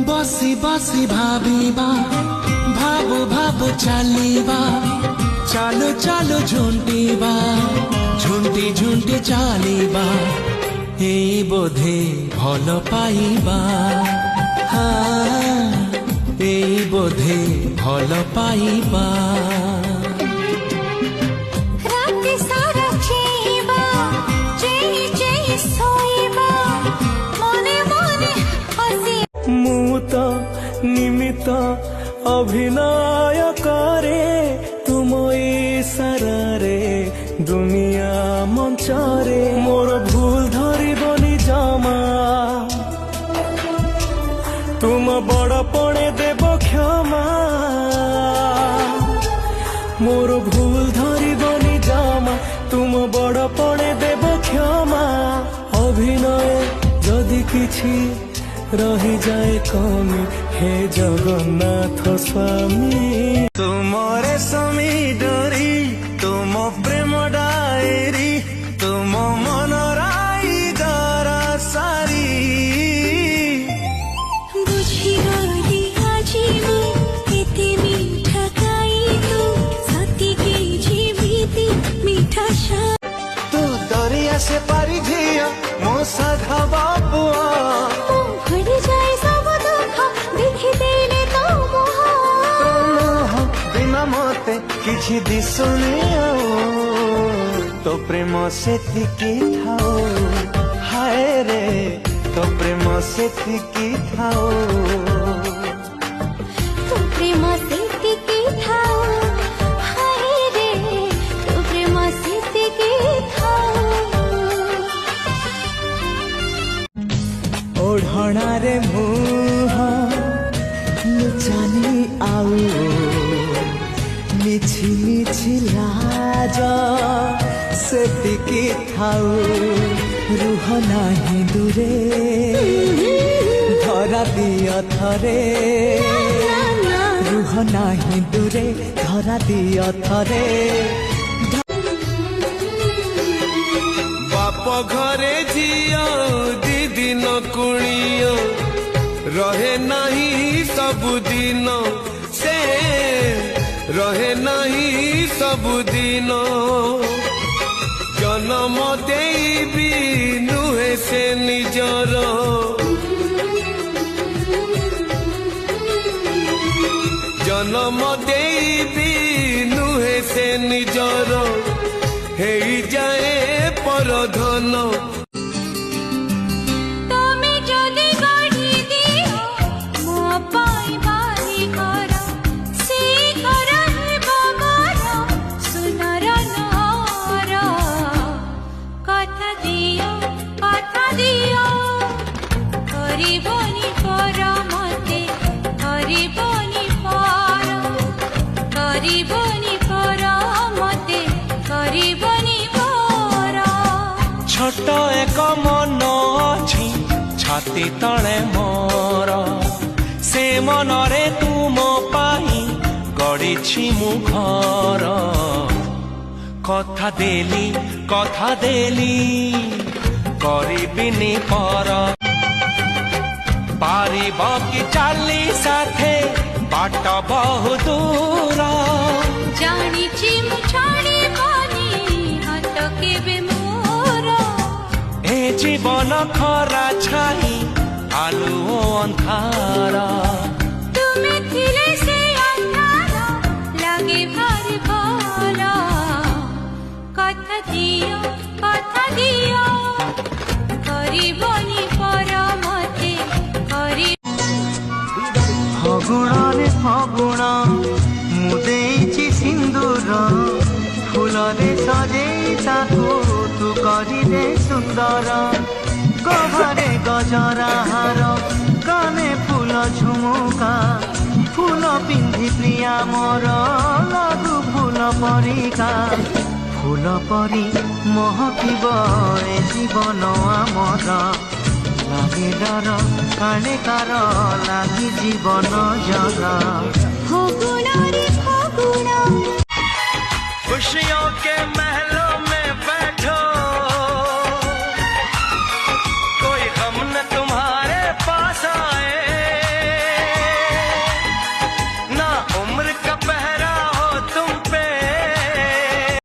बसी बसी भाविबा भाबु भाबु चलिबा चालो चालो झुंटिबा झुंटी झुंटी चलिबा ए बोधे भल पाइबा हाँ ए बोधे भल पाइबा निमित्त अभिनय करे तुम इशारे दुनिया मंचरे मोर भूल धरबनी जमा तुम बड़ पड़े देव क्षमा मोर भूल धरबनी जमा तुम बड़ पड़े देव क्षमा अभिनय जदि किछि रही जाए कमी हे जगन्नाथ स्वामी तुमरे समी डोरी तुम प्रेम डायरी तुम मन राई गरा सारी बुझी गली आजी एते मीठा खाई तू सती के जीविती मीठा शा तू दरिया से पारी धिया मो साधा बाबुआ मते किछि दिसुनी तो प्रेम से तिकी थाओ हाय रे तो प्रेम से तिकी थाओ तो प्रेम से तिकी थाओ हाय रे तो प्रेम से तिकी थाओ ओढ़ना रे मुह लुचानी आऊ मिछि मिछि लाज से टिकी थाऊ रुह नाही दूरे धरा दिया थरे रुह नाही दूरे धरा दिया थरे बाप घरे झियो दी दिन कुणियो रहे नहीं सबुदिन से रहे नहीं सबुदिन जन्म देबी नुहे से निजर जन्म देबी नुहे से निजर हे जाए परधन छोट एक मन अछि छाती तले मोर से मनरे तुम पाई गढ़ी मु घर कथा देली करिबिनी पर पारिब कि चाली साथे बाट बहु दूर जानिछि मु छाड़िबनी हाथ केबे मोर ए जीवन खरा छाई आलु अंधार तुमे थिले से अंधार लागे भारी भल कथा दियो करिबनी पर मते करि फगुण रे फगुण मुदेछि सिंदूर फूल रे सजेई ताको तू करी दे सुंदर गहरे गजरा हार काने फूल झुमुका फूल पिंधि प्रिया मोर लागू फूल परिका फूल परी महकिब ए जीवन आमर लागे डर काले कार लागी जीवन जर फगुण रे फगुण खुशियों के महल